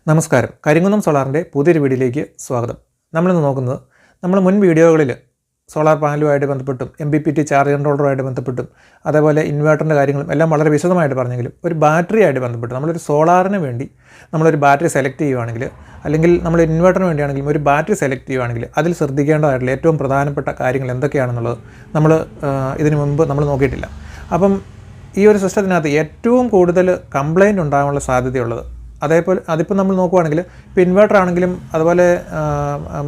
നമസ്കാരം. കരിങ്കുന്നം സോളാറിൻ്റെ പുതിയൊരു വീഡിയോയിലേക്ക് സ്വാഗതം. നമ്മളിന്ന് നോക്കുന്നത് നമ്മൾ മുൻ വീഡിയോകളിൽ സോളാർ പാനലുമായിട്ട് ബന്ധപ്പെട്ടും MPPT ചാർജ് കൺട്രോളറുമായിട്ട് ബന്ധപ്പെട്ടും അതേപോലെ ഇൻവേർട്ടറിൻ്റെ കാര്യങ്ങളും എല്ലാം വളരെ വിശദമായിട്ട് പറഞ്ഞെങ്കിലും ഒരു ബാറ്ററിയായിട്ട് ബന്ധപ്പെട്ട് നമ്മളൊരു സോളാറിന് വേണ്ടി നമ്മളൊരു ബാറ്ററി സെലക്ട് ചെയ്യുകയാണെങ്കിൽ അല്ലെങ്കിൽ നമ്മൾ ഇൻവേർട്ടറിന് വേണ്ടിയാണെങ്കിലും ഒരു ബാറ്ററി സെലക്ട് ചെയ്യുകയാണെങ്കിൽ അതിൽ ശ്രദ്ധിക്കേണ്ടതായിട്ടുള്ള ഏറ്റവും പ്രധാനപ്പെട്ട കാര്യങ്ങൾ എന്തൊക്കെയാണെന്നുള്ളത് നമ്മൾ ഇതിനു മുമ്പ് നമ്മൾ നോക്കിയിട്ടില്ല. അപ്പം ഈ ഒരു സിസ്റ്റത്തിനകത്ത് ഏറ്റവും കൂടുതൽ കംപ്ലയിൻ്റ് ഉണ്ടാകാനുള്ള സാധ്യതയുള്ളത് അതേപോലെ അതിപ്പോൾ നമ്മൾ നോക്കുവാണെങ്കിൽ ഇപ്പോൾ ഇൻവേർട്ടർ ആണെങ്കിലും അതുപോലെ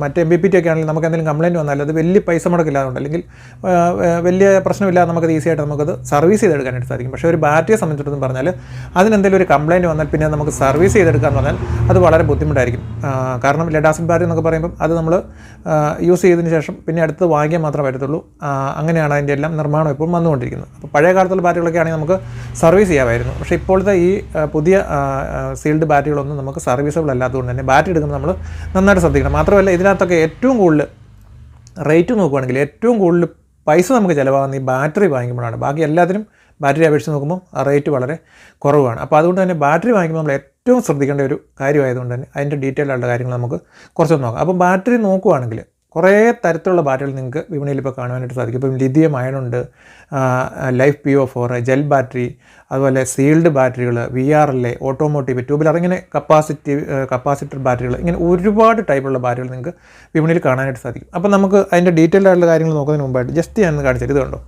മറ്റ് MPPT ഒക്കെ ആണെങ്കിലും നമുക്ക് എന്തെങ്കിലും കംപ്ലയിൻറ്റ് വന്നാൽ അത് വലിയ പൈസ മുടക്കില്ലാതുകൊണ്ട് അല്ലെങ്കിൽ വലിയ പ്രശ്നമില്ലാതെ നമുക്കത് ഈസിയായിട്ട് നമുക്കത് സർവീസ് ചെയ്തെടുക്കാനായിട്ട് സാധിക്കും. പക്ഷേ ഒരു ബാറ്ററിയെ സംബന്ധിച്ചിടത്തോളം പറഞ്ഞാൽ അതിനെന്തെങ്കിലും ഒരു കംപ്ലയിൻറ്റ് വന്നാൽ പിന്നെ നമുക്ക് സർവീസ് ചെയ്തെടുക്കുക എന്ന് പറഞ്ഞാൽ അത് വളരെ ബുദ്ധിമുട്ടായിരിക്കും. കാരണം ലെഡ് ആസിഡ് ബാറ്ററി എന്നൊക്കെ പറയുമ്പം അത് നമ്മൾ യൂസ് ചെയ്തതിന് ശേഷം പിന്നെ അടുത്ത് വാങ്ങിയാൽ മാത്രമേ പറ്റത്തുള്ളൂ. അങ്ങനെയാണ് അതിൻ്റെ എല്ലാം നിർമ്മാണം ഇപ്പോൾ വന്നുകൊണ്ടിരിക്കുന്നത്. അപ്പോൾ പഴയ കാലത്തുള്ള ബാറ്ററികളൊക്കെ ആണെങ്കിൽ നമുക്ക് സർവീസ് ചെയ്യാമായിരുന്നു. പക്ഷേ ഇപ്പോഴത്തെ ഈ പുതിയ സീൽഡ് ബാറ്ററികളൊന്നും നമുക്ക് സർവീസബിൾ അല്ലാത്തതുകൊണ്ട് തന്നെ ബാറ്ററി എടുക്കുമ്പോൾ നമ്മൾ നന്നായിട്ട് ശ്രദ്ധിക്കണം. മാത്രമല്ല ഇതിനകത്തൊക്കെ ഏറ്റവും കൂടുതൽ റേറ്റ് നോക്കുകയാണെങ്കിൽ ഏറ്റവും കൂടുതൽ പൈസ നമുക്ക് ചിലവാകുന്ന ഈ ബാറ്ററി വാങ്ങിക്കുമ്പോഴാണ്. ബാക്കി എല്ലാത്തിനും ബാറ്ററി അപേക്ഷിച്ച് നോക്കുമ്പോൾ ആ റേറ്റ് വളരെ കുറവാണ്. അപ്പോൾ അതുകൊണ്ട് തന്നെ ബാറ്ററി വാങ്ങിക്കുമ്പോൾ നമ്മൾ ഏറ്റവും ശ്രദ്ധിക്കേണ്ട ഒരു കാര്യമായതുകൊണ്ട് തന്നെ അതിൻ്റെ ഡീറ്റെയിൽ ആയിട്ടുള്ള കാര്യങ്ങൾ നമുക്ക് കുറച്ചൊന്ന് നോക്കാം. അപ്പോൾ ബാറ്ററി നോക്കുകയാണെങ്കിൽ കുറേ തരത്തിലുള്ള ബാറ്ററികൾ നിങ്ങൾക്ക് വിപണിയിൽ ഇപ്പോൾ കാണുവാനായിട്ട് സാധിക്കും. ഇപ്പം ലിഥിയം അയണുണ്ട്, ലൈഫ് PO4, ജെൽ ബാറ്ററി, അതുപോലെ സീൽഡ് ബാറ്ററികൾ, VRLA, ഓട്ടോമോട്ടീവ്, ട്യൂബുലർ, ഇങ്ങനെ കപ്പാസിറ്റർ ബാറ്ററികൾ, ഇങ്ങനെ ഒരുപാട് ടൈപ്പുള്ള ബാറ്ററികൾ നിങ്ങൾക്ക് വിപണിയിൽ കാണാനായിട്ട് സാധിക്കും. അപ്പോൾ നമുക്ക് അതിൻ്റെ ഡീറ്റെയിൽഡ് ആയിട്ടുള്ള കാര്യങ്ങൾ നോക്കുന്നതിന് മുമ്പായിട്ട് ജസ്റ്റ് ഞാൻ കാണിച്ചത് ഇത് കണ്ടോ.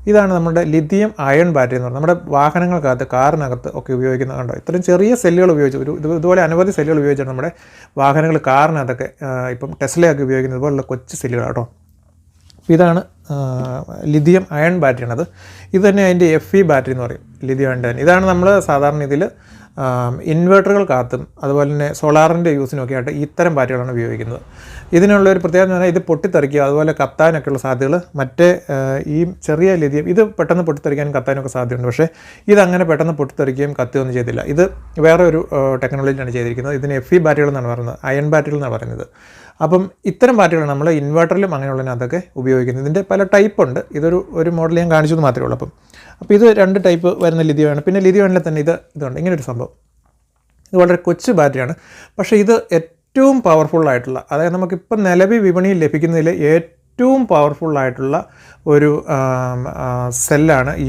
ഇതാണ് നമ്മുടെ ലിഥിയം അയൺ ബാറ്ററി എന്ന് പറയുന്നത്. നമ്മുടെ വാഹനങ്ങൾക്കകത്ത് കാറിനകത്ത് ഒക്കെ ഉപയോഗിക്കുന്നത് കണ്ടോ. ഇത്രയും ചെറിയ സെല്ലുകൾ ഉപയോഗിച്ച് ഇതുപോലെ അനവധി സെല്ലുകൾ ഉപയോഗിച്ചാണ് നമ്മുടെ വാഹനങ്ങൾ കാറിനകത്തൊക്കെ ഇപ്പം ടെസ്ലയൊക്കെ ഉപയോഗിക്കുന്നത് പോലുള്ള കൊച്ചു സെല്ലുകൾ കേട്ടോ. ഇതാണ് ലിഥിയം അയൺ ബാറ്ററിയാണത്. ഇത് തന്നെ അതിൻ്റെ FE ബാറ്ററി എന്ന് പറയും, ലിഥിയം അയൺ തന്നെ. ഇതാണ് നമ്മൾ സാധാരണ ഇതിൽ ഇൻവേർട്ടറുകൾക്കകത്തും അതുപോലെ തന്നെ സോളാറിൻ്റെ യൂസിനൊക്കെ ആയിട്ട് ഇത്തരം ബാറ്ററികളാണ് ഉപയോഗിക്കുന്നത്. ഇതിനുള്ളൊരു പ്രത്യേകത എന്ന് പറഞ്ഞാൽ ഇത് പൊട്ടിത്തെറിക്കുക അതുപോലെ കത്താനൊക്കെയുള്ള സാധ്യതകൾ മറ്റേ ഈ ചെറിയ ലിഥിയം ഇത് പെട്ടെന്ന് പൊട്ടിത്തെറിക്കാനും കത്താനൊക്കെ സാധ്യതയുണ്ട്. പക്ഷേ ഇതങ്ങനെ പെട്ടെന്ന് പൊട്ടിത്തെറിക്കുകയും കത്തുകയൊന്നും ചെയ്തില്ല. ഇത് വേറെ ഒരു ടെക്നോളജിയാണ് ചെയ്തിരിക്കുന്നത്. ഇതിന് FE ബാറ്ററികൾ എന്നാണ് പറയുന്നത്, അയൺ ബാറ്ററികൾ എന്നാണ് പറയുന്നത്. അപ്പം ഇത്തരം ബാറ്ററികളാണ് നമ്മൾ ഇൻവേർട്ടറിലും അങ്ങനെയുള്ളതിനകത്തൊക്കെ ഉപയോഗിക്കുന്നത്. ഇതിൻ്റെ പല ടൈപ്പുണ്ട്. ഒരു മോഡൽ ഞാൻ കാണിച്ചത് മാത്രമേ ഉള്ളൂ. അപ്പോൾ ഇത് 2 ടൈപ്പ് വരുന്ന ലിഥിയമാണ്. പിന്നെ ലിഥിയമാണിൽ തന്നെ ഇതുണ്ട്, ഇങ്ങനൊരു സംഭവം. ഇത് വളരെ കൊച്ചു ബാറ്ററിയാണ്. പക്ഷേ ഇത് ഏറ്റവും പവർഫുള്ളായിട്ടുള്ള, അതായത് നമുക്കിപ്പം നിലവിൽ വിപണിയിൽ ലഭിക്കുന്നതിൽ ഏറ്റവും പവർഫുള്ളായിട്ടുള്ള ഒരു സെല്ലാണ് ഈ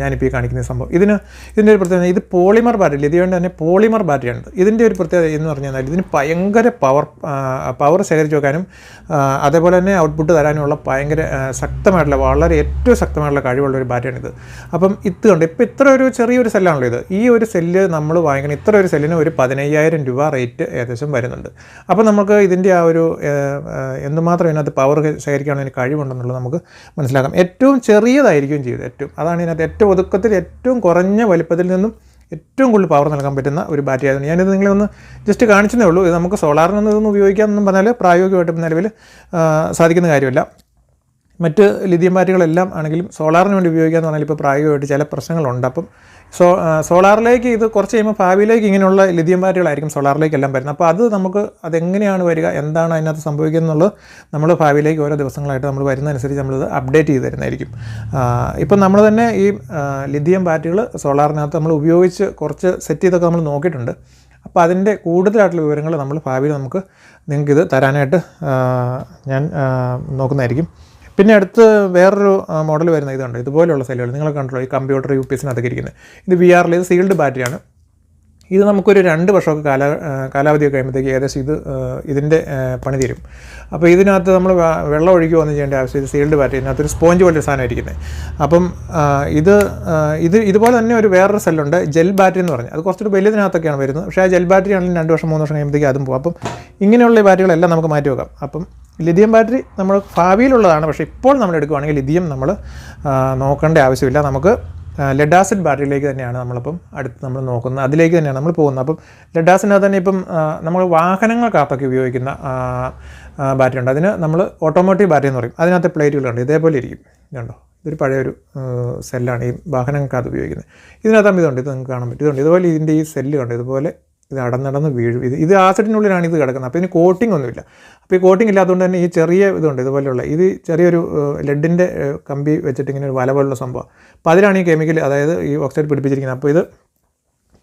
ഞാനിപ്പോൾ ഈ കാണിക്കുന്ന സംഭവം. ഇതിൻ്റെ ഒരു പ്രത്യേകത, ഇത് പോളിമർ ബാറ്ററി, ലിഥിയത്തിൻ്റെ തന്നെ പോളിമർ ബാറ്ററിയാണ്. ഇതിൻ്റെ ഒരു പ്രത്യേകത എന്ന് പറഞ്ഞാൽ ഇതിന് ഭയങ്കര പവർ ശേഖരിച്ച് വെക്കാനും അതേപോലെ തന്നെ ഔട്ട്പുട്ട് തരാനുമുള്ള ഭയങ്കര ശക്തമായിട്ടുള്ള ഏറ്റവും ശക്തമായിട്ടുള്ള കഴിവുള്ള ഒരു ബാറ്ററിയാണിത്. അപ്പം ഇത് കണ്ട് ഇപ്പോൾ ഇത്ര ഒരു ചെറിയൊരു സെല്ലാണല്ലോ ഇത്. ഈ ഒരു സെല്ല് നമ്മൾ വാങ്ങിക്കണം, ഇത്ര ഒരു സെല്ലിന് ഒരു 15,000 രൂപ റേറ്റ് ഏകദേശം വരുന്നുണ്ട്. അപ്പോൾ നമുക്ക് ഇതിൻ്റെ ആ ഒരു എന്തുമാത്രം ഇതിനകത്ത് പവർ ശേഖരിക്കാനുള്ള കഴിവുണ്ടെന്നുള്ളത് നമുക്ക് മനസ്സിലാക്കാം. ഏറ്റവും ചെറിയതായിരിക്കും ചെയ്തത്, അതാണ് ഇതിനകത്ത് ഏറ്റവും ഒതുക്കത്തിൽ ഏറ്റവും കുറഞ്ഞ വലിപ്പത്തിൽ നിന്നും ഏറ്റവും കൂടുതൽ പവർ നൽകാൻ പറ്റുന്ന ഒരു ബാറ്ററി ആയിരുന്നു. ഞാനിത് നിങ്ങളെ ഒന്ന് ജസ്റ്റ് കാണിച്ചതേ ഉള്ളൂ. ഇത് നമുക്ക് സോളാറിനൊന്നും ഇതൊന്നും ഉപയോഗിക്കാമെന്നും പറഞ്ഞാൽ പ്രായോഗികമായിട്ട് നിലവിൽ സാധിക്കുന്ന കാര്യമല്ല. മറ്റ് ലിഥിയം ബാറ്ററികളെല്ലാം ആണെങ്കിലും സോളാറിന് വേണ്ടി ഉപയോഗിക്കാമെന്ന് പറഞ്ഞാൽ ഇപ്പോൾ പ്രായോഗികമായിട്ട് ചില പ്രശ്നങ്ങളുണ്ട്. അപ്പം സോളാറിലേക്ക് ഇത് കുറച്ച് കഴിയുമ്പോൾ ഭാവിയിലേക്ക് ഇങ്ങനെയുള്ള ലിഥിയം ബാറ്ററികളായിരിക്കും സോളാറിലേക്കെല്ലാം വരുന്നത്. അപ്പോൾ അത് നമുക്ക് അതെങ്ങനെയാണ് വരിക, എന്താണ് അതിനകത്ത് സംഭവിക്കുന്നത് എന്നുള്ളത് നമ്മൾ ഭാവിയിലേക്ക് ഓരോ ദിവസങ്ങളായിട്ട് നമ്മൾ വരുന്നതനുസരിച്ച് നമ്മളിത് അപ്ഡേറ്റ് ചെയ്ത് തരുന്നതായിരിക്കും. ഇപ്പം നമ്മൾ തന്നെ ഈ ലിഥിയം ബാറ്ററികൾ സോളാറിനകത്ത് നമ്മൾ ഉപയോഗിച്ച് കുറച്ച് സെറ്റ് ചെയ്തൊക്കെ നമ്മൾ നോക്കിയിട്ടുണ്ട്. അപ്പോൾ അതിൻ്റെ കൂടുതലായിട്ടുള്ള വിവരങ്ങൾ നമ്മൾ ഭാവിയിൽ നിങ്ങൾക്കിത് തരാനായിട്ട് ഞാൻ നോക്കുന്നതായിരിക്കും. പിന്നെ അടുത്ത് വേറൊരു മോഡൽ വരുന്ന ഇതുണ്ട്, ഇതുപോലെയുള്ള സെല്ലുകൾ നിങ്ങൾ കണ്ടല്ലോ, ഈ കമ്പ്യൂട്ടർ UPSനകത്തൊക്കെ ഇരിക്കുന്നത്. ഇത് VRLA, ഇത് സീൽഡ് ബാറ്ററിയാണ്. ഇത് നമുക്കൊരു 2 വർഷമൊക്കെ കാലാവധിയൊക്കെ കഴിയുമ്പോഴത്തേക്ക് ഏകദേശം ഇതിൻ്റെ പണി തീരും. അപ്പോൾ ഇതിനകത്ത് നമ്മൾ വെള്ളം ഒഴിക്കുകയൊന്നും ചെയ്യേണ്ട ആവശ്യം. ഇത് സീൽഡ് ബാറ്ററി, ഇതിനകത്തൊരു സ്പോഞ്ച് പോലൊരു സാധനം ഇരിക്കുന്നത്. അപ്പം ഇതുപോലെ തന്നെ ഒരു വേറൊരു സെല്ലുണ്ട്, ജെൽ ബാറ്ററി എന്ന് പറഞ്ഞാൽ. അത് കുറച്ചുകൂടി വലിയതിനകത്തൊക്കെയാണ് വരുന്നത്. പക്ഷേ ആ ജെൽ ബാറ്ററി ആണെങ്കിൽ 2 വർഷം 3 വർഷം കഴിയുമ്പോഴത്തേക്ക് അതും പോകും. അപ്പം ഇങ്ങനെയുള്ള ബാറ്ററികളെല്ലാം നമുക്ക് മാറ്റി വെക്കാം. അപ്പം ലിഥിയം ബാറ്ററി നമ്മൾ ഭാവിയിലുള്ളതാണ്. പക്ഷേ ഇപ്പോൾ നമ്മൾ എടുക്കുകയാണെങ്കിൽ ലിഥിയം നമ്മൾ നോക്കേണ്ട ആവശ്യമില്ല. നമുക്ക് ലെഡ് ആസിഡ് ബാറ്ററിയിലേക്ക് തന്നെയാണ് അടുത്ത് നമ്മൾ നോക്കുന്നത്, അതിലേക്ക് തന്നെയാണ് നമ്മൾ പോകുന്നത്. അപ്പം ലെഡ് ആസിഡിനകത്ത് തന്നെ ഇപ്പം നമ്മൾ വാഹനങ്ങൾക്കകത്തൊക്കെ ഉപയോഗിക്കുന്ന ബാറ്ററി ഉണ്ട്. അതിന് നമ്മൾ ഓട്ടോമോട്ടീവ് ബാറ്ററി എന്ന് പറയും. അതിനകത്ത് പ്ലേറ്റുകളുണ്ട്, ഇതേപോലെ ഇരിക്കും. ഇതുണ്ടോ, ഇതൊരു പഴയൊരു സെല്ലാണ് ഈ വാഹനങ്ങൾക്കകത്ത് ഉപയോഗിക്കുന്നത്. ഇതിനകത്ത് ഇതുണ്ട്, ഇത് നിങ്ങൾക്ക് കാണാൻ പറ്റും. ഇതുണ്ട്, ഇതുപോലെ ഇതിൻ്റെ ഈ സെല്ല് കണ്ട് ഇതുപോലെ ഇത് അടന്നടന്ന് വീഴും. ഇത് ആസിഡിനുള്ളിലാണ് ഇത് കിടക്കുന്നത്. അപ്പോൾ ഇതിന് കോട്ടിംഗ് ഒന്നുമില്ല. അപ്പോൾ ഈ കോട്ടിംഗ് ഇല്ലാത്തതുകൊണ്ട് തന്നെ ഈ ചെറിയ ഇതുണ്ട്, ഇതുപോലെയുള്ള ഇത് ചെറിയൊരു ലെഡിൻ്റെ കമ്പി വെച്ചിട്ട് ഇങ്ങനെ ഒരു വല പോലുള്ള സംഭവം. അപ്പോൾ അതിലാണ് ഈ കെമിക്കൽ, അതായത് ഈ ഓക്സൈഡ് പിടിപ്പിച്ചിരിക്കുന്നത്. അപ്പോൾ ഇത്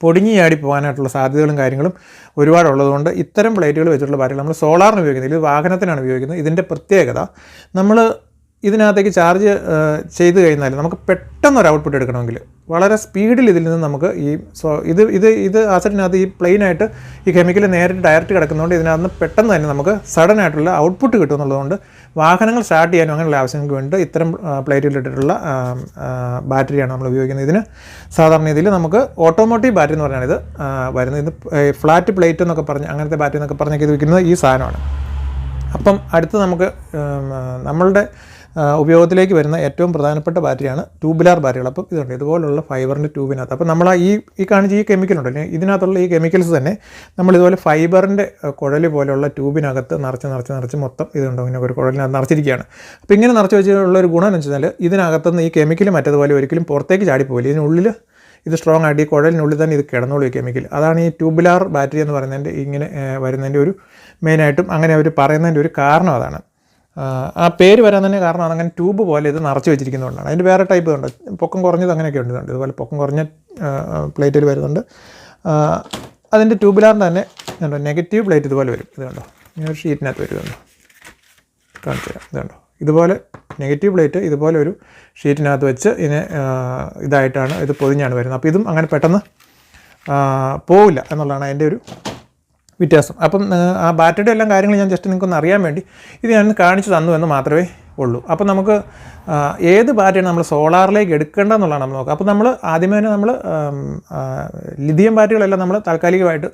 പൊടിഞ്ഞ് ചാടി പോകാനായിട്ടുള്ള സാധ്യതകളും കാര്യങ്ങളും ഒരുപാടുള്ളതുകൊണ്ട് ഇത്തരം പ്ലേറ്റുകൾ വെച്ചിട്ടുള്ള ബാറ്ററികൾ നമ്മൾ സോളാറിന് ഉപയോഗിക്കുന്നത്, ഇത് വാഹനത്തിനാണ് ഉപയോഗിക്കുന്നത്. ഇതിൻ്റെ പ്രത്യേകത, നമ്മൾ ഇതിനകത്തേക്ക് ചാർജ് ചെയ്ത് കഴിഞ്ഞാൽ നമുക്ക് പെട്ടെന്നൊരു ഔട്ട്പുട്ട് എടുക്കണമെങ്കിൽ വളരെ സ്പീഡിൽ ഇതിൽ നിന്ന് നമുക്ക് ഇത് ആസിഡിനകത്ത് ഈ പ്ലെയിനായിട്ട് ഈ കെമിക്കൽ നേരിട്ട് ഡയറക്റ്റ് കിടക്കുന്നതുകൊണ്ട് ഇതിനകത്ത് പെട്ടെന്ന് തന്നെ നമുക്ക് സഡൻ ആയിട്ടുള്ള ഔട്ട്പുട്ട് കിട്ടുമെന്നുള്ളതുകൊണ്ട് വാഹനങ്ങൾ സ്റ്റാർട്ട് ചെയ്യാനും അങ്ങനെയുള്ള ആവശ്യങ്ങൾക്ക് വേണ്ടി ഇത്തരം പ്ലേറ്റിലിട്ടിട്ടുള്ള ബാറ്ററിയാണ് നമ്മൾ ഉപയോഗിക്കുന്നത്. ഇതിന് സാധാരണ രീതിയിൽ നമുക്ക് ഓട്ടോമോട്ടീവ് ബാറ്ററി എന്ന് പറഞ്ഞാൽ ഇത് വരുന്നത്. ഇത് ഫ്ലാറ്റ് പ്ലേറ്റ് എന്നൊക്കെ പറഞ്ഞ് അങ്ങനത്തെ ബാറ്ററി എന്നൊക്കെ പറഞ്ഞൊക്കെ ഇത് വയ്ക്കുന്നത് ഈ സാധനമാണ്. അപ്പം അടുത്ത് നമുക്ക് നമ്മളുടെ ഉപയോഗത്തിലേക്ക് വരുന്ന ഏറ്റവും പ്രധാനപ്പെട്ട ബാറ്ററിയാണ് ട്യൂബുലാർ ബാറ്ററികൾ. അപ്പം ഇതുണ്ട് ഇതുപോലുള്ള ഫൈബറിൻ്റെ ട്യൂബിനകത്ത്. അപ്പം നമ്മൾ ഈ കാണിച്ച ഈ കെമിക്കലുണ്ടല്ലോ, ഇതിനകത്തുള്ള ഈ കെമിക്കൽസ് തന്നെ നമ്മൾ ഇതുപോലെ ഫൈബറിൻ്റെ കുഴൽ പോലെയുള്ള ട്യൂബിനകത്ത് നിറച്ച് മൊത്തം ഇതുണ്ടോ ഇങ്ങനെ ഒരു കുഴലിനകത്ത് നിറച്ചിരിക്കുകയാണ്. അപ്പോൾ ഇങ്ങനെ നിറച്ച് വെച്ചിട്ടുള്ള ഒരു ഗുണം എന്ന് വെച്ചാൽ ഇതിനകത്തുനിന്ന് ഈ കെമിക്കൽ മറ്റതുപോലെ ഒരിക്കലും പുറത്തേക്ക് ചാടിപ്പോയില്ല. ഇതിനുള്ളിൽ ഇത് സ്ട്രോങ് ആയിട്ട് ഈ കുഴലിനുള്ളിൽ തന്നെ ഇത് കിടന്നോളൂ ഈ കെമിക്കൽ. അതാണ് ഈ ട്യൂബുലാർ ബാറ്ററി എന്ന് പറയുന്നതിൻ്റെ ഇങ്ങനെ വരുന്നതിൻ്റെ ഒരു മെയിനായിട്ടും അങ്ങനെ അവർ പറയുന്നതിൻ്റെ ഒരു കാരണം അതാണ്. ആ പേര് വരാൻ തന്നെ കാരണം അതങ്ങനെ ട്യൂബ് പോലെ ഇത് നിറച്ച് വെച്ചിരിക്കുന്നതുകൊണ്ടാണ്. അതിൻ്റെ വേറെ ടൈപ്പ് ഉണ്ട്, പൊക്കം കുറഞ്ഞത് അങ്ങനെയൊക്കെ ഉണ്ട്. ഇതുപോലെ പൊക്കം കുറഞ്ഞ പ്ലേറ്റിൽ വരുന്നുണ്ട്. അതിൻ്റെ ട്യൂബുലാറിൻ്റെ തന്നെ ഇതുണ്ടോ നെഗറ്റീവ് പ്ലേറ്റ് ഇതുപോലെ വരും. ഇത് കണ്ടോ ഇങ്ങനെ ഷീറ്റിനകത്ത് വരുന്നുണ്ടോ, കാണിച്ചു തരാം. ഇതുണ്ടോ ഇതുപോലെ നെഗറ്റീവ് പ്ലേറ്റ് ഇതുപോലെ ഒരു ഷീറ്റിനകത്ത് വെച്ച് ഇതായിട്ടാണ് ഇത് പൊതിഞ്ഞാണ് വരുന്നത്. അപ്പോൾ ഇതും അങ്ങനെ പെട്ടെന്ന് പോവില്ല എന്നുള്ളതാണ് അതിൻ്റെ ഒരു വ്യത്യാസം. അപ്പം ആ ബാറ്ററിയുടെ എല്ലാം കാര്യങ്ങൾ ഞാൻ ജസ്റ്റ് നിങ്ങൾക്കൊന്ന് അറിയാൻ വേണ്ടി ഇത് ഞാൻ കാണിച്ചു തന്നു എന്ന് മാത്രമേ ഉള്ളൂ. അപ്പം നമുക്ക് ഏത് ബാറ്ററിയാണ് നമ്മൾ സോളാറിലേക്ക് എടുക്കേണ്ടതെന്നുള്ളതാണ് നമ്മൾ നോക്കുക. അപ്പോൾ നമ്മൾ ആദ്യമേ തന്നെ നമ്മൾ ലിഥിയം ബാറ്ററികളെല്ലാം നമ്മൾ താൽക്കാലികമായിട്ട്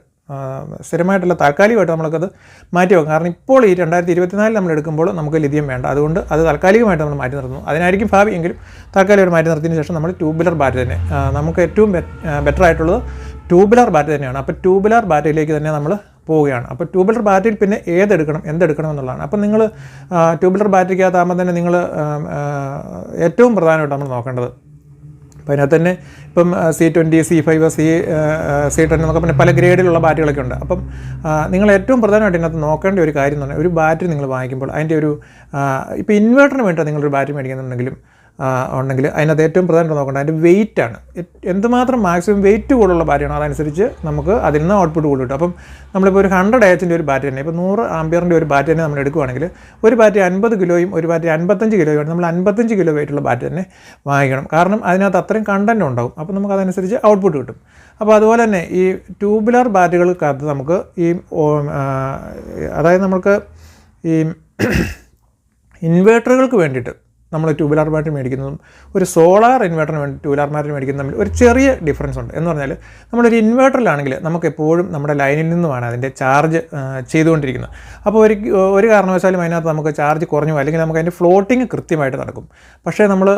സ്ഥിരമായിട്ടുള്ള താൽക്കാലികമായിട്ട് നമ്മൾക്കത് മാറ്റി വെക്കും. കാരണം ഇപ്പോൾ ഈ 2024 നമ്മൾ എടുക്കുമ്പോൾ നമുക്ക് ലിഥിയം വേണ്ട, അതുകൊണ്ട് അത് താൽക്കാലികമായിട്ട് നമ്മൾ മാറ്റി നിർത്തുന്നു. അതിനായിരിക്കും ഭാവി എങ്കിലും താൽക്കാലികമായിട്ട് മാറ്റി നിർത്തിയതിന് ശേഷം നമ്മൾ ട്യൂബുലർ ബാറ്ററി തന്നെ നമുക്ക് ഏറ്റവും ബെറ്റർ ആയിട്ടുള്ളത് ട്യൂബുലർ ബാറ്ററി തന്നെയാണ്. അപ്പോൾ ട്യൂബുലർ ബാറ്ററിയിലേക്ക് തന്നെ നമ്മൾ പോവുകയാണ്. അപ്പോൾ ട്യൂബുലർ ബാറ്ററിയിൽ പിന്നെ എന്തെടുക്കണം എന്നുള്ളതാണ്. അപ്പം നിങ്ങൾ ട്യൂബുലർ ബാറ്ററിക്കകത്താകുമ്പോൾ തന്നെ നിങ്ങൾ ഏറ്റവും പ്രധാനമായിട്ട് നമ്മൾ നോക്കേണ്ടത്, അപ്പോൾ അതിനകത്ത് തന്നെ ഇപ്പം C20, C5, C10 എന്നൊക്കെ പറഞ്ഞാൽ പല ഗ്രേഡിലുള്ള ബാറ്ററികളൊക്കെ ഉണ്ട്. അപ്പം നിങ്ങൾ ഏറ്റവും പ്രധാനമായിട്ട് ഇതിനകത്ത് നോക്കേണ്ട ഒരു കാര്യം എന്ന് പറഞ്ഞാൽ ഒരു ബാറ്ററി നിങ്ങൾ വാങ്ങിക്കുമ്പോൾ അതിൻ്റെ ഒരു ഇപ്പോൾ ഇൻവേർട്ടറിന് വേണ്ടിയിട്ട് നിങ്ങളൊരു ബാറ്ററി മേടിക്കുന്നുണ്ടെങ്കിലും ഉണ്ടെങ്കിൽ അതിനകത്ത് ഏറ്റവും പ്രധാനമായിട്ട് നോക്കേണ്ടത് അതിൻ്റെ വെയിറ്റാണ്. എന്തുമാത്രം മാക്സിമം വെയിറ്റ് കൂടുതലുള്ള ബാറ്ററിയാണ് അതനുസരിച്ച് നമുക്ക് അതിൽ നിന്ന് ഔട്ട്പുട്ട് കൂടുതൽ കിട്ടും. അപ്പം നമ്മളിപ്പോൾ ഒരു 100 AHൻ്റെ ഒരു ബാറ്ററി തന്നെ, ഇപ്പോൾ 100 ആംപിയറിൻ്റെ ഒരു ബാറ്ററി തന്നെ നമ്മൾ എടുക്കുകയാണെങ്കിൽ ഒരു ബാറ്ററി 50 കിലോയും ഒരു ബാറ്ററി 55 കിലോയും നമ്മൾ 55 കിലോ വെയിറ്റുള്ള ബാറ്ററി തന്നെ വാങ്ങിക്കണം. കാരണം അതിനകത്ത് അത്രയും കണ്ടൻറ്റ് ഉണ്ടാകും. അപ്പോൾ നമുക്ക് അതനുസരിച്ച് ഔട്ട്പുട്ട് കിട്ടും. അപ്പോൾ അതുപോലെ തന്നെ ഈ ട്യൂബുലാർ ബാറ്ററികൾക്കകത്ത് നമുക്ക് അതായത് നമുക്ക് ഈ ഇൻവേർട്ടറുകൾക്ക് വേണ്ടിയിട്ട് നമ്മൾ ട്യൂബുലാർ ബാറ്ററി മേടിക്കുന്നതും ഒരു സോളാർ ഇൻവേർട്ടറിന് വേണ്ടി ട്യൂബുലാർ ബാറ്ററി മേടിക്കുന്നതും തമ്മിൽ ഒരു ചെറിയ ഡിഫറൻസ് ഉണ്ട്. എന്ന് പറഞ്ഞാൽ നമ്മളൊരു ഇൻവേർട്ടറിലാണെങ്കിൽ നമുക്ക് എപ്പോഴും നമ്മുടെ ലൈനിൽ നിന്നുമാണ് അതിൻ്റെ ചാർജ് ചെയ്തുകൊണ്ടിരിക്കുന്നത്. അപ്പോൾ ഒരു കാരണവശാലും അതിനകത്ത് നമുക്ക് ചാർജ് കുറഞ്ഞു അല്ലെങ്കിൽ നമുക്ക് അതിൻ്റെ ഫ്ലോട്ടിങ് കൃത്യമായിട്ട് നടക്കും. പക്ഷേ നമ്മൾ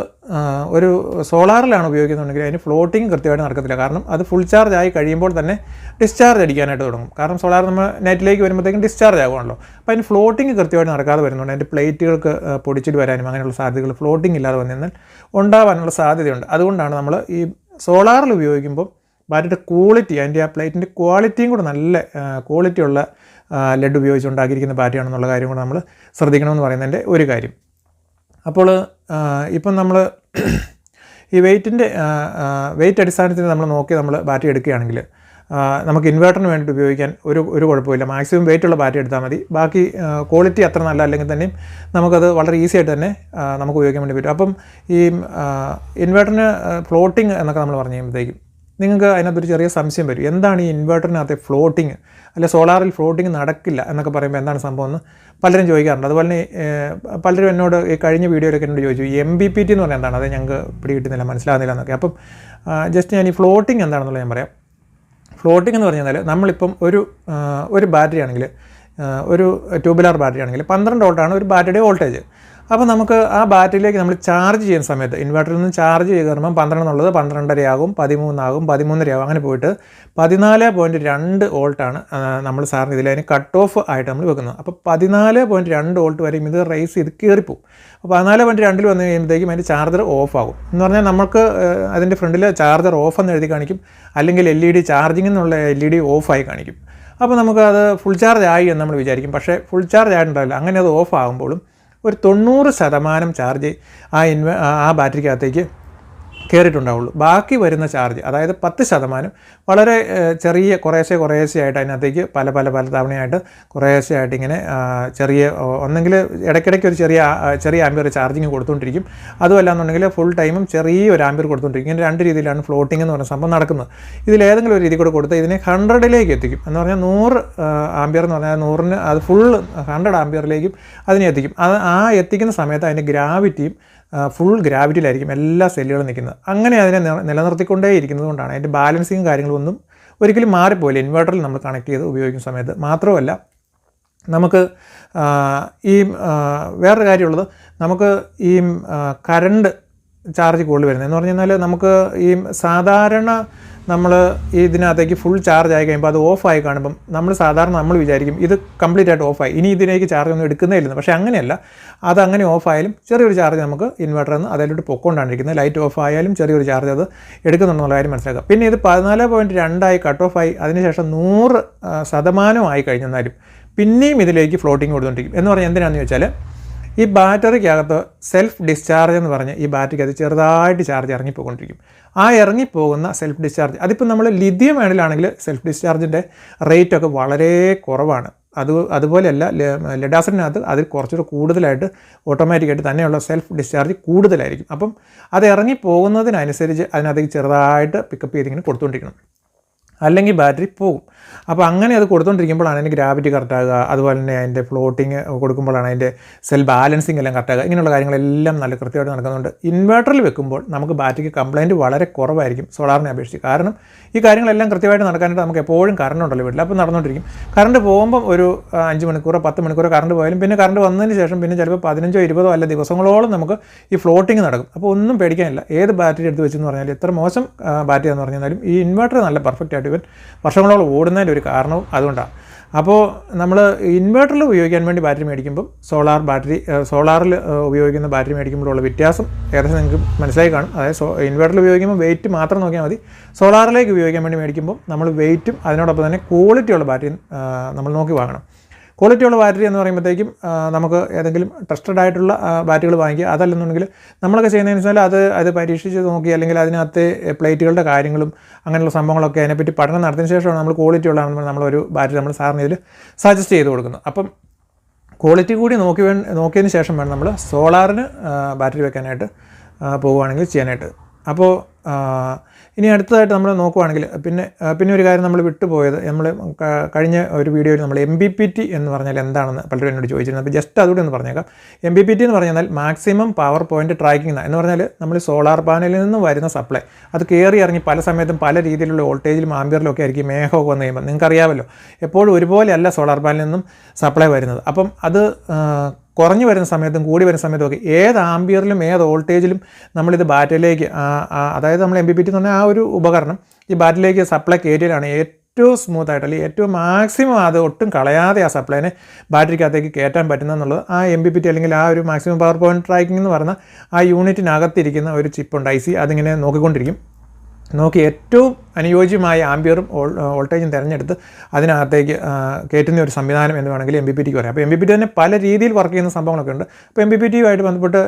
ഒരു സോളാറിലാണ് ഉപയോഗിക്കുന്നുണ്ടെങ്കിൽ അതിന് ഫ്ലോട്ടിങ് കൃത്യമായിട്ട് നടക്കത്തില്ല. കാരണം അത് ഫുൾ ചാർജ് ആയി കഴിയുമ്പോൾ തന്നെ ഡിസ്ചാർജ് അടിക്കാനായിട്ട് തുടങ്ങും. കാരണം സോളാർ നമ്മൾ നെറ്റിലേക്ക് വരുമ്പോഴത്തേക്കും ഡിസ്ചാർജ് ആകുമല്ലോ. അപ്പോൾ അതിന് ഫ്ലോട്ടിങ് കൃത്യമായിട്ട് നടക്കാതെ വരുന്നുണ്ട്. അതിൻ്റെ പ്ലേറ്റുകൾക്ക് പൊടിച്ചിട്ട് വരാനും അങ്ങനെയുള്ള സാധ്യതകൾ ഫ്ലോട്ടിംഗ് ഇല്ലാതെ വന്നാൽ ഉണ്ടാവാനുള്ള സാധ്യതയുണ്ട്. അതുകൊണ്ടാണ് നമ്മൾ ഈ സോളാറിൽ ഉപയോഗിക്കുമ്പോൾ ബാറ്ററിയുടെ ക്വാളിറ്റി, അതിൻ്റെ ആ പ്ലേറ്റിൻ്റെ ക്വാളിറ്റിയും കൂടെ നല്ല ക്വാളിറ്റിയുള്ള ലെഡ് ഉപയോഗിച്ച് ഉണ്ടാക്കിയിരിക്കുന്ന ബാറ്ററിയാണെന്നുള്ള കാര്യം കൂടെ നമ്മൾ ശ്രദ്ധിക്കണമെന്ന് പറയുന്നതിൻ്റെ ഒരു കാര്യം. അപ്പോൾ ഇപ്പം നമ്മൾ ഈ വെയിറ്റ് അടിസ്ഥാനത്തിൽ നമ്മൾ നോക്കി നമ്മൾ ബാറ്ററി എടുക്കുകയാണെങ്കിൽ നമുക്ക് ഇൻവേർട്ടറിന് വേണ്ടിയിട്ട് ഉപയോഗിക്കാൻ ഒരു കുഴപ്പമില്ല. മാക്സിമം വെയിറ്റുള്ള ബാറ്ററി എടുത്താൽ മതി. ബാക്കി ക്വാളിറ്റി അത്ര നല്ല അല്ലെങ്കിൽ തന്നെയും നമുക്കത് വളരെ ഈസി ആയിട്ട് തന്നെ നമുക്ക് ഉപയോഗിക്കാൻ വേണ്ടി പറ്റും. അപ്പം ഈ ഇൻവേർട്ടറിന് ഫ്ലോട്ടിങ് എന്നൊക്കെ നമ്മൾ പറഞ്ഞു കഴിയുമ്പോഴത്തേക്കും നിങ്ങൾക്ക് അതിനകത്തൊരു ചെറിയ സംശയം വരും. എന്താണ് ഈ ഇൻവേർട്ടറിനകത്തെ ഫ്ലോട്ടിങ്, അല്ലെ സോളാറിൽ ഫ്ലോട്ടിങ് നടക്കില്ല എന്നൊക്കെ പറയുമ്പോൾ എന്താണ് സംഭവം എന്ന് പലരും ചോദിക്കാറുണ്ട്. അതുപോലെ തന്നെ പലരും എന്നോട് ഈ കഴിഞ്ഞ വീഡിയോയിലൊക്കെ എന്നോട് ചോദിച്ചു MPPT എന്ന് പറഞ്ഞാൽ എന്താണ്, അത് ഞങ്ങൾക്ക് പിടികിട്ടുന്നില്ല, മനസ്സിലാകുന്നില്ല എന്നൊക്കെ. അപ്പം ജസ്റ്റ് ഞാൻ ഈ ഫ്ലോട്ടിങ് എന്താണെന്നുള്ളത് ഞാൻ പറയാം. ഫ്ലോട്ടിംഗ് എന്ന് പറഞ്ഞു കഴിഞ്ഞാൽ നമ്മളിപ്പം ഒരു ബാറ്ററി ആണെങ്കിൽ, ഒരു ട്യൂബുലാർ ബാറ്ററി ആണെങ്കിൽ 12 വോൾട്ടാണ് ഒരു ബാറ്ററിയുടെ വോൾട്ടേജ്. അപ്പോൾ നമുക്ക് ആ ബാറ്ററിയിലേക്ക് നമ്മൾ ചാർജ് ചെയ്യുന്ന സമയത്ത് ഇൻവെർട്ടറിൽ നിന്ന് ചാർജ് ചെയ്ത് കയറുമ്പോൾ 12 എന്നുള്ളത് 12.5 ആകും, 13 ആകും, 13.5 ആകും. അങ്ങനെ പോയിട്ട് 14.2 വോൾട്ടാണ് നമ്മൾ സാറിന് ഇതിൽ കട്ട് ഓഫ് ആയിട്ട് നമ്മൾ വെക്കുന്നത്. അപ്പോൾ 14.2 വോൾട്ട് വരെയും ഇത് റൈസ് ചെയ്ത് കയറിപ്പോവും. അപ്പോൾ 14.2 വന്നു കഴിയുമ്പോഴത്തേക്കും അതിൻ്റെ ചാർജർ ഓഫ് ആകും. എന്ന് പറഞ്ഞാൽ നമുക്ക് അതിൻ്റെ ഫ്രണ്ടിൽ ചാർജർ ഓഫ് എന്ന് എഴുതി കാണിക്കും, അല്ലെങ്കിൽ LED ചാർജിങ് എന്നുള്ള LED ഓഫായി കാണിക്കും. അപ്പോൾ നമുക്ക് അത് ഫുൾ ചാർജ് ആയി എന്ന് നമ്മൾ വിചാരിക്കും. പക്ഷേ ഫുൾ ചാർജ് ആയിട്ടുണ്ടാവില്ല. അങ്ങനെ അത് ഓഫ് ആകുമ്പോഴും ഒരു 90% ചാർജ് ആ ബാറ്ററിക്കകത്തേക്ക് കയറിയിട്ടുണ്ടാവുള്ളൂ. ബാക്കി വരുന്ന ചാർജ് അതായത് 10% വളരെ ചെറിയ കുറേശ്ശെ ആയിട്ട് അതിനകത്തേക്ക് പല തവണയായിട്ട് കുറേശ്ശെ ആയിട്ട് ഇങ്ങനെ ചെറിയ ഒന്നെങ്കിൽ ഇടയ്ക്കിടയ്ക്ക് ഒരു ചെറിയ ആംബിയർ ചാർജിങ് കൊടുത്തുകൊണ്ടിരിക്കും, അതുമല്ല എന്നുണ്ടെങ്കിൽ ഫുൾ ടൈമും ചെറിയൊരു ആംബിയർ കൊടുത്തുകൊണ്ടിരിക്കും. ഇങ്ങനെ 2 രീതിയിലാണ് ഫ്ലോട്ടിംഗ് എന്ന് പറയുന്ന സംഭവം നടക്കുന്നത്. ഇതിലേതെങ്കിലും ഒരു രീതി കൂടെ കൊടുത്ത് ഇതിനെ 100ലേക്ക് എത്തിക്കും. എന്ന് പറഞ്ഞാൽ 100 ആംബിയർ എന്ന് പറഞ്ഞാൽ 100ന് അത് ഫുൾ 100 ആംബിയറിലേക്കും അതിനെ എത്തിക്കും. ആ എത്തിക്കുന്ന സമയത്ത് അതിൻ്റെ ഗ്രാവിറ്റിയും ഫുൾ ഗ്രാവിറ്റിയിലായിരിക്കും എല്ലാ സെല്ലുകളും നിൽക്കുന്നത്. അങ്ങനെ അതിനെ നിലനിർത്തിക്കൊണ്ടേ ഇരിക്കുന്നത് കൊണ്ടാണ് അതിൻ്റെ ബാലൻസിങ് കാര്യങ്ങളൊന്നും ഒരിക്കലും മാറിപ്പോയില്ല ഇൻവെർട്ടറിൽ നമ്മൾ കണക്ട് ചെയ്ത് ഉപയോഗിക്കുന്ന സമയത്ത്. മാത്രമല്ല നമുക്ക് ഈ വേറൊരു കാര്യമുള്ളത്, നമുക്ക് ഈ കറണ്ട് ചാർജ് കൂടുതൽ വരുന്നത് എന്ന് പറഞ്ഞു കഴിഞ്ഞാൽ നമുക്ക് ഈ സാധാരണ നമ്മൾ ഇതിനകത്തേക്ക് ഫുൾ ചാർജ് ആയി കഴിയുമ്പോൾ അത് ഓഫായി കാണുമ്പം നമ്മൾ വിചാരിക്കും ഇത് കംപ്ലീറ്റ് ആയിട്ട് ഓഫായി, ഇനി ഇതിലേക്ക് ചാർജ് ഒന്നും എടുക്കുന്നേ ഇല്ലെന്ന്. പക്ഷേ അങ്ങനെയല്ല, അതങ്ങനെ ഓഫായാലും ചെറിയൊരു ചാർജ് നമുക്ക് ഇൻവെർട്ടറിൽ നിന്ന് അതിലോട്ട് പൊക്കോണ്ടാണ്ടിരിക്കുന്നത്. ലൈറ്റ് ഓഫ് ആയാലും ചെറിയൊരു ചാർജ് അത് എടുക്കുന്നുണ്ടെന്നുള്ള കാര്യം മനസ്സിലാക്കുക. പിന്നെ ഇത് 14.2 കട്ട് ഓഫ് ആയി അതിനുശേഷം 100% ആയി കഴിഞ്ഞാലും പിന്നെയും ഇതിലേക്ക് ഫ്ലോട്ടിങ് കൊടുത്തുകൊണ്ടിരിക്കും. എന്ന് പറഞ്ഞാൽ എന്തിനാണെന്ന് വെച്ചാൽ ഈ ബാറ്ററിക്കകത്ത് സെൽഫ് ഡിസ്ചാർജ് എന്ന് പറഞ്ഞ് ഈ ബാറ്ററിക്ക് അത് ചെറുതായിട്ട് ചാർജ് ഇറങ്ങിപ്പോയിക്കൊണ്ടിരിക്കും. ആ ഇറങ്ങിപ്പോകുന്ന സെൽഫ് ഡിസ്ചാർജ് അതിപ്പോൾ നമ്മൾ ലിഥിയം അയണിലാണെങ്കിൽ സെൽഫ് ഡിസ്ചാർജിൻ്റെ റേറ്റൊക്കെ വളരെ കുറവാണ്. അതുപോലെയല്ല ലെഡ് ആസിഡിനകത്ത് അതിൽ കുറച്ചുകൂടെ കൂടുതലായിട്ട് ഓട്ടോമാറ്റിക്കായിട്ട് തന്നെയുള്ള സെൽഫ് ഡിസ്ചാർജ് കൂടുതലായിരിക്കും. അപ്പം അത് ഇറങ്ങിപ്പോകുന്നതിനനുസരിച്ച് അതിനകത്തേക്ക് ചെറുതായിട്ട് പിക്കപ്പ് ചെയ്തിങ്ങനെ കൊടുത്തുകൊണ്ടിരിക്കണം, അല്ലെങ്കിൽ ബാറ്ററി പോകും. അപ്പോൾ അങ്ങനെ അത് കൊടുത്തുകൊണ്ടിരിക്കുമ്പോഴാണ് അതിൻ്റെ ഗ്രാവിറ്റി കറക്റ്റാകുക, അതുപോലെ തന്നെ അതിൻ്റെ ഫ്ലോട്ടിങ് കൊടുക്കുമ്പോഴാണ് അതിൻ്റെ സെൽ ബാലൻസിങ് എല്ലാം കറക്റ്റാകുക. ഇങ്ങനെയുള്ള കാര്യങ്ങളെല്ലാം നല്ല കൃത്യമായിട്ട് നടക്കുന്നുണ്ട്. ഇൻവെർട്ടറിൽ വെക്കുമ്പോൾ നമുക്ക് ബാറ്ററിക്ക് കംപ്ലയിൻറ്റ് വളരെ കുറവായിരിക്കും സോളാറിനെ അപേക്ഷിച്ച്. കാരണം ഈ കാര്യങ്ങളെല്ലാം കൃത്യമായിട്ട് നടക്കാനായിട്ട് നമുക്ക് എപ്പോഴും കറണ്ട് ഉണ്ടല്ലോ വീട്ടിൽ, അപ്പോൾ നടന്നുകൊണ്ടിരിക്കും. കറണ്ട് പോകുമ്പം ഒരു 5 മണിക്കൂറോ 10 മണിക്കൂറോ കറണ്ട് പോയാലും പിന്നെ കറണ്ട് വന്നതിന് ശേഷം പിന്നെ ചിലപ്പോൾ 15 20 അല്ല ദിവസങ്ങളോളം നമുക്ക് ഈ ഫ്ലോട്ടിങ് നടക്കും. അപ്പോൾ ഒന്നും പേടിക്കാനില്ല. ഏത് ബാറ്ററി എടുത്ത് വെച്ചെന്ന് പറഞ്ഞാൽ എത്ര മോശം ബാറ്ററി എന്ന് പറഞ്ഞാലും ഈ ഇൻവെർട്ടർ നല്ല പെർഫെക്റ്റ് ആയിട്ട് ഇവൻ വർഷങ്ങളോളം ഓടുന്നതിൻ്റെ ഒരു കാരണവും അതുകൊണ്ടാണ്. അപ്പോൾ നമ്മൾ ഇൻവെർട്ടറിൽ ഉപയോഗിക്കാൻ വേണ്ടി ബാറ്ററി മേടിക്കുമ്പം സോളാറിൽ ഉപയോഗിക്കുന്ന ബാറ്ററി മേടിക്കുമ്പോഴുള്ള വ്യത്യാസം ഏകദേശം നിങ്ങൾക്ക് മനസ്സിലായി കാണും. അതായത് ഇൻവെർട്ടറിൽ ഉപയോഗിക്കുമ്പോൾ വെയിറ്റ് മാത്രം നോക്കിയാൽ മതി. സോളാറിലേക്ക് ഉപയോഗിക്കാൻ വേണ്ടി മേടിക്കുമ്പോൾ നമ്മൾ വെയിറ്റും അതിനോടൊപ്പം തന്നെ ക്വാളിറ്റിയുള്ള ബാറ്ററി നമ്മൾ നോക്കി വാങ്ങണം. ക്വാളിറ്റിയുള്ള ബാറ്ററി എന്ന് പറയുമ്പോഴത്തേക്കും നമുക്ക് ഏതെങ്കിലും ട്രസ്റ്റഡ് ആയിട്ടുള്ള ബാറ്ററികൾ വാങ്ങിക്കുക. അതല്ലെന്നുണ്ടെങ്കിൽ നമ്മളൊക്കെ ചെയ്യുന്നതെന്ന് വെച്ചാൽ അത് പരീക്ഷിച്ച് നോക്കി, അല്ലെങ്കിൽ അതിനകത്തെ പ്ലേറ്റുകളുടെ കാര്യങ്ങളും അങ്ങനെയുള്ള സംഭവങ്ങളൊക്കെ അതിനെപ്പറ്റി പഠനം നടത്തിയതിന് ശേഷമാണ് നമ്മൾ ക്വാളിറ്റി ഉള്ളതാണെന്ന് നമ്മളൊരു ബാറ്ററി നമ്മൾ സാറിന് ഇതിൽ സജസ്റ്റ് ചെയ്ത് കൊടുക്കുന്നത്. അപ്പം ക്വാളിറ്റി കൂടി നോക്കിയതിന് ശേഷം വേണം നമ്മൾ സോളാറിന് ബാറ്ററി വെക്കാനായിട്ട് പോവുകയാണെങ്കിൽ ചെയ്യാനായിട്ട്. അപ്പോൾ ഇനി അടുത്തതായിട്ട് നമ്മൾ നോക്കുവാണെങ്കിൽ പിന്നെ ഒരു കാര്യം നമ്മൾ വിട്ടുപോയത്, നമ്മൾ കഴിഞ്ഞ ഒരു വീഡിയോയിൽ നമ്മൾ MPPT എന്ന് പറഞ്ഞാൽ എന്താണെന്ന് പലരും എന്നോട് ചോദിച്ചിരുന്നു. അപ്പോൾ ജസ്റ്റ് അതുകൂടി ഒന്ന് പറഞ്ഞേക്കാം. MPPT എന്ന് പറഞ്ഞാൽ മാക്സിമം പവർ പോയിൻറ്റ് ട്രാക്കിംഗ് എന്ന് പറഞ്ഞാൽ നമ്മൾ സോളാർ പാനലിൽ നിന്ന് വരുന്ന സപ്ലൈ അത് കയറി ഇറങ്ങി പല സമയത്തും പല രീതിയിലുള്ള വോൾട്ടേജിലും ആംബിയറിലും ഒക്കെ ആയിരിക്കും മേഘമൊക്കെ വന്നു കഴിയുമ്പോൾ നിങ്ങൾക്കറിയാമല്ലോ എപ്പോഴും ഒരുപോലെയല്ല സോളാർ പാനലിൽ നിന്നും സപ്ലൈ വരുന്നത്. അപ്പം അത് കുറഞ്ഞു വരുന്ന സമയത്തും കൂടി വരുന്ന സമയത്തും ഒക്കെ ഏത് ആംബിയറിലും ഏത് വോൾട്ടേജിലും നമ്മളിത് ബാറ്ററിയിലേക്ക് അതായത് നമ്മൾ MPPT എന്ന് പറഞ്ഞാൽ ആ ഒരു ഉപകരണം ഈ ബാറ്ററിയിലേക്ക് സപ്ലൈ കയറ്റിയാണ് ഏറ്റവും സ്മൂത്തായിട്ട് അല്ലെങ്കിൽ ഏറ്റവും മാക്സിമം അത് ഒട്ടും കളയാതെ ആ സപ്ലൈനെ ബാറ്ററിക്കകത്തേക്ക് കയറ്റാൻ പറ്റുന്നതെന്നുള്ളത് ആ MPPT അല്ലെങ്കിൽ ആ ഒരു മാക്സിമം പവർ പോയിൻറ്റ് ട്രാക്കിംഗ് എന്ന് പറഞ്ഞ ആ യൂണിറ്റിനകത്തിരിക്കുന്ന ഒരു ചിപ്പുണ്ട് IC, അതിങ്ങനെ നോക്കിക്കൊണ്ടിരിക്കും. നോക്കി ഏറ്റവും അനുയോജ്യമായ ആംബിയറും വോൾട്ടേജും തിരഞ്ഞെടുത്ത് അതിനകത്തേക്ക് കയറ്റുന്ന ഒരു സംവിധാനം എന്ന് വേണമെങ്കിൽ MPPTക്ക് പറയാം. അപ്പോൾ MPPT തന്നെ പല രീതിയിൽ വർക്ക് ചെയ്യുന്ന സംഭവങ്ങളൊക്കെ ഉണ്ട്. അപ്പോൾ MPPTയുമായിട്ട് ബന്ധപ്പെട്ട്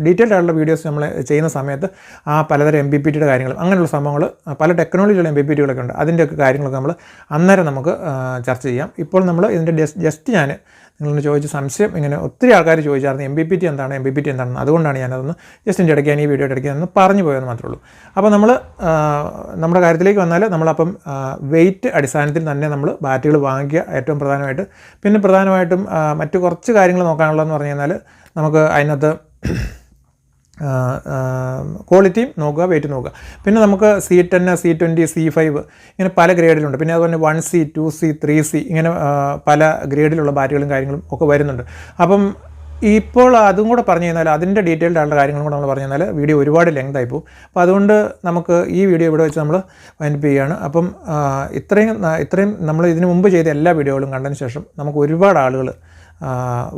ഡീറ്റെയിൽഡ് ആയിട്ടുള്ള വീഡിയോസ് നമ്മൾ ചെയ്യുന്ന സമയത്ത് ആ പലതരം MPPTയുടെ കാര്യങ്ങളും അങ്ങനെയുള്ള സംഭവങ്ങൾ പല ടെക്നോളജിയുള്ള MPPTകളൊക്കെ ഉണ്ട്. അതിൻ്റെയൊക്കെ കാര്യങ്ങളൊക്കെ നമ്മൾ അന്നേരം നമുക്ക് ചർച്ച ചെയ്യാം. ഇപ്പോൾ നമ്മൾ ഇതിൻ്റെ ജസ്റ്റ് ഞാൻ നിങ്ങളൊന്ന് ചോദിച്ച സംശയം ഇങ്ങനെ ഒത്തിരി ആൾക്കാർ ചോദിച്ചായിരുന്നു MPPT എന്താണെന്ന്. അതുകൊണ്ടാണ് ഞാനതൊന്ന് ജസ്റ്റ് എൻ്റെ ഇടയ്ക്ക് ഞാൻ ഈ വീഡിയോയുടെ ഇടയ്ക്ക് ഒന്ന് പറഞ്ഞു പോയെന്ന് മാത്രമേ ഉള്ളൂ. അപ്പോൾ നമ്മുടെ കാര്യത്തിലേക്ക് വന്നാൽ നമ്മളപ്പം വെയിറ്റ് അടിസ്ഥാനത്തിൽ തന്നെ നമ്മൾ ബാറ്ററികൾ വാങ്ങിക്കുക ഏറ്റവും പ്രധാനമായിട്ട്. പിന്നെ പ്രധാനമായിട്ടും മറ്റു കുറച്ച് കാര്യങ്ങൾ നോക്കാനുള്ളതെന്ന് പറഞ്ഞു കഴിഞ്ഞാൽ നമുക്ക് അതിനകത്ത് ക്വാളിറ്റിയും നോക്കുക, വെയിറ്റ് നോക്കുക. പിന്നെ നമുക്ക് C10, C20, C5 ഇങ്ങനെ പല ഗ്രേഡിലുണ്ട്. പിന്നെ അതുപോലെ 1C, 2C, 3C ഇങ്ങനെ പല ഗ്രേഡിലുള്ള ബാറ്ററികളും കാര്യങ്ങളും ഒക്കെ വരുന്നുണ്ട്. അപ്പം ഇപ്പോൾ അതും കൂടെ പറഞ്ഞു കഴിഞ്ഞാൽ അതിൻ്റെ ഡീറ്റെയിൽഡ് ആയിട്ടുള്ള കാര്യങ്ങളും കൂടെ നമ്മൾ പറഞ്ഞു കഴിഞ്ഞാൽ വീഡിയോ ഒരുപാട് ലെങ്ത് ആയി പോകും. അപ്പോൾ അതുകൊണ്ട് നമുക്ക് ഈ വീഡിയോ ഇവിടെ വെച്ച് നമ്മൾ വൈൻഡപ്പ് ചെയ്യുകയാണ്. അപ്പം ഇത്രയും നമ്മൾ ഇതിനു മുമ്പ് ചെയ്ത എല്ലാ വീഡിയോകളും കണ്ടതിന് ശേഷം നമുക്ക് ഒരുപാട് ആളുകൾ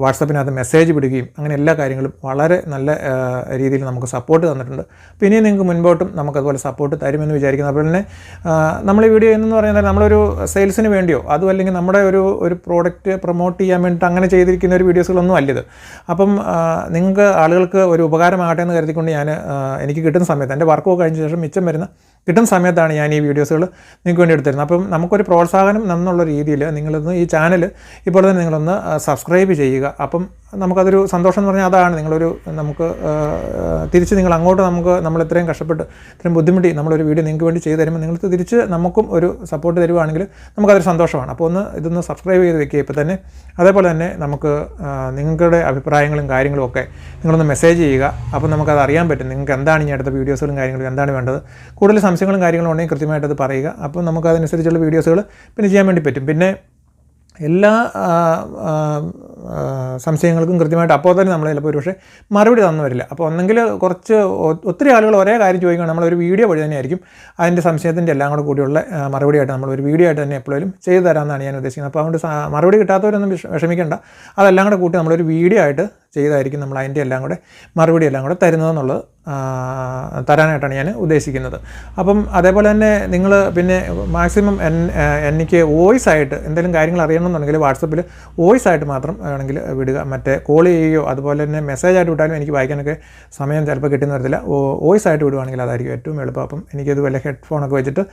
വാട്സപ്പിനകത്ത് മെസ്സേജ് വിടുകയും അങ്ങനെ എല്ലാ കാര്യങ്ങളും വളരെ നല്ല രീതിയിൽ നമുക്ക് സപ്പോർട്ട് തന്നിട്ടുണ്ട്. അപ്പോൾ ഇനിയും നിങ്ങൾക്ക് മുൻപോട്ടും നമുക്കതുപോലെ സപ്പോർട്ട് തരുമെന്ന് വിചാരിക്കുന്നു. അതുപോലെ തന്നെ നമ്മൾ ഈ വീഡിയോ എന്ന് പറയുന്നത് നമ്മളൊരു സെയിൽസിന് വേണ്ടിയോ അതും അല്ലെങ്കിൽ നമ്മുടെ ഒരു പ്രോഡക്റ്റ് പ്രൊമോട്ട് ചെയ്യാൻ വേണ്ടിയിട്ട് അങ്ങനെ ചെയ്തിരിക്കുന്ന ഒരു വീഡിയോസുകളൊന്നും അല്ലിത്. അപ്പം നിങ്ങൾക്ക് ആളുകൾക്ക് ഒരു ഉപകാരമാകട്ടെ എന്ന് കരുതിക്കൊണ്ട് ഞാൻ എനിക്ക് കിട്ടുന്ന സമയത്ത് എൻ്റെ വർക്കൊക്കെ കഴിഞ്ഞ ശേഷം മിച്ചം വരുന്ന കിട്ടുന്ന സമയത്താണ് ഞാൻ ഈ വീഡിയോസുകൾ നിങ്ങൾക്ക് വേണ്ടി എടുത്തിരുന്നത്. അപ്പം നമുക്കൊരു പ്രോത്സാഹനം എന്നുള്ള രീതിയിൽ നിങ്ങളൊന്ന് ഈ ചാനൽ ഇപ്പോൾ തന്നെ നിങ്ങളൊന്ന് സബ്സ്ക്രൈബ് ചെയ്യുക. അപ്പം നമുക്കതൊരു സന്തോഷം എന്ന് പറഞ്ഞാൽ അതാണ്. നമുക്ക് തിരിച്ച് നിങ്ങൾ അങ്ങോട്ട് നമ്മൾ ഇത്രയും കഷ്ടപ്പെട്ട് ഇത്രയും ബുദ്ധിമുട്ടി നമ്മളൊരു വീഡിയോ നിങ്ങൾക്ക് വേണ്ടി ചെയ്ത് തരുമ്പോൾ നിങ്ങൾക്ക് തിരിച്ച് നമുക്കും ഒരു സപ്പോർട്ട് തരുവാണെങ്കിൽ നമുക്കതൊരു സന്തോഷമാണ്. അപ്പോൾ ഇതൊന്ന് സബ്സ്ക്രൈബ് ചെയ്ത് വെക്കുക ഇപ്പോൾ തന്നെ. അതേപോലെ തന്നെ നമുക്ക് നിങ്ങളുടെ അഭിപ്രായങ്ങളും കാര്യങ്ങളും ഒക്കെ നിങ്ങളൊന്ന് മെസ്സേജ് ചെയ്യുക. അപ്പോൾ നമുക്കത് അറിയാൻ പറ്റും നിങ്ങൾക്ക് എന്താണ് ഇനി അടുത്ത വീഡിയോസുകളും കാര്യങ്ങളും എന്താണ് വേണ്ടത്. കൂടുതൽ സംശയങ്ങളും കാര്യങ്ങളും ഉണ്ടെങ്കിൽ കൃത്യമായിട്ടത് പറയുക. അപ്പോൾ നമുക്കതനുസരിച്ചുള്ള വീഡിയോസുകൾ പിന്നെ ചെയ്യാൻ വേണ്ടി പറ്റും. പിന്നെ എല്ലാ സംശയങ്ങൾക്കും കൃത്യമായിട്ട് അപ്പോൾ തന്നെ നമ്മൾ ചിലപ്പോൾ ഒരുപക്ഷെ മറുപടി തന്നു വരില്ല. അപ്പോൾ ഒന്നെങ്കിൽ ഒത്തിരി ആളുകൾ ഒരേ കാര്യം ചോദിക്കുകയാണ്, നമ്മളൊരു വീഡിയോ വഴി തന്നെയായിരിക്കും അതിൻ്റെ സംശയത്തിൻ്റെ എല്ലാം കൂടെ കൂടിയുള്ള മറുപടിയായിട്ട് നമ്മളൊരു വീഡിയോ ആയിട്ട് തന്നെ എപ്പോഴും ചെയ്തു തരാമെന്നാണ് ഞാൻ ഉദ്ദേശിക്കുന്നത്. അപ്പോൾ അതുകൊണ്ട് മറുപടി കിട്ടാത്തവരൊന്നും വിഷമിക്കേണ്ട. അതെല്ലാം കൂടെ കൂട്ടി നമ്മളൊരു വീഡിയോ ആയിട്ട് ചെയ്തായിരിക്കും നമ്മൾ അതിൻ്റെ എല്ലാം കൂടെ മറുപടി എല്ലാം കൂടെ തരുന്നതെന്നുള്ളത് തരാനായിട്ടാണ് ഞാൻ ഉദ്ദേശിക്കുന്നത്. അപ്പം അതേപോലെ തന്നെ നിങ്ങൾ പിന്നെ മാക്സിമം എനിക്ക് വോയിസ് ആയിട്ട് എന്തെങ്കിലും കാര്യങ്ങൾ അറിയണമെന്നുണ്ടെങ്കിൽ വാട്സപ്പിൽ വോയിസ് ആയിട്ട് മാത്രം വേണമെങ്കിൽ വിടുക. മറ്റേ കോൾ ചെയ്യുകയോ അതുപോലെ തന്നെ മെസ്സേജായിട്ട് വിട്ടാലും എനിക്ക് വായിക്കാനൊക്കെ സമയം ചിലപ്പോൾ കിട്ടുന്ന വരത്തില്ല. വോയിസ് ആയിട്ട് വിടുവാണെങ്കിൽ അതായിരിക്കും ഏറ്റവും എളുപ്പം. അപ്പം എനിക്കത് വല്ല ഹെഡ്ഫോണൊക്കെ വെച്ചിട്ട്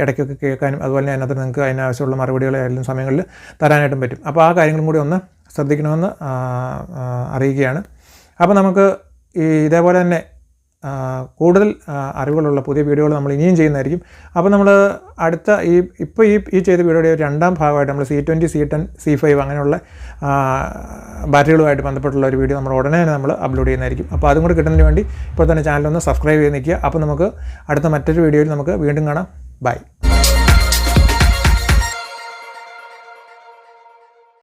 ഇടയ്ക്കൊക്കെ കേൾക്കാനും അതുപോലെ തന്നെ അതിനകത്ത് നിങ്ങൾക്ക് അതിനാവശ്യമുള്ള മറുപടികൾ ഏതെങ്കിലും സമയങ്ങളിൽ തരാനായിട്ടും പറ്റും. അപ്പോൾ ആ കാര്യങ്ങളും കൂടി ഒന്ന് ശ്രദ്ധിക്കണമെന്ന് അറിയിക്കുകയാണ്. അപ്പോൾ നമുക്ക് ഇതേപോലെ തന്നെ കൂടുതൽ അറിവുകളുള്ള പുതിയ വീഡിയോകൾ നമ്മൾ ഇനിയും ചെയ്യുന്നതായിരിക്കും. അപ്പോൾ നമ്മൾ അടുത്ത ഇപ്പോൾ ഈ ചെയ്ത വീഡിയോയുടെ രണ്ടാം ഭാഗമായിട്ട് നമ്മൾ C20, C10, C5 അങ്ങനെയുള്ള ബാറ്ററികളുമായിട്ട് ബന്ധപ്പെട്ടുള്ള ഒരു വീഡിയോ നമ്മൾ ഉടനെ തന്നെ നമ്മൾ അപ്ലോഡ് ചെയ്യുന്നതായിരിക്കും. അപ്പോൾ അതും കൂടി കിട്ടുന്നതിന് വേണ്ടി ഇപ്പോൾ തന്നെ ചാനലൊന്ന് സബ്സ്ക്രൈബ് ചെയ്ത് നിൽക്കുക. അപ്പോൾ നമുക്ക് അടുത്ത മറ്റൊരു വീഡിയോയിൽ നമുക്ക് വീണ്ടും കാണാം. ബൈ.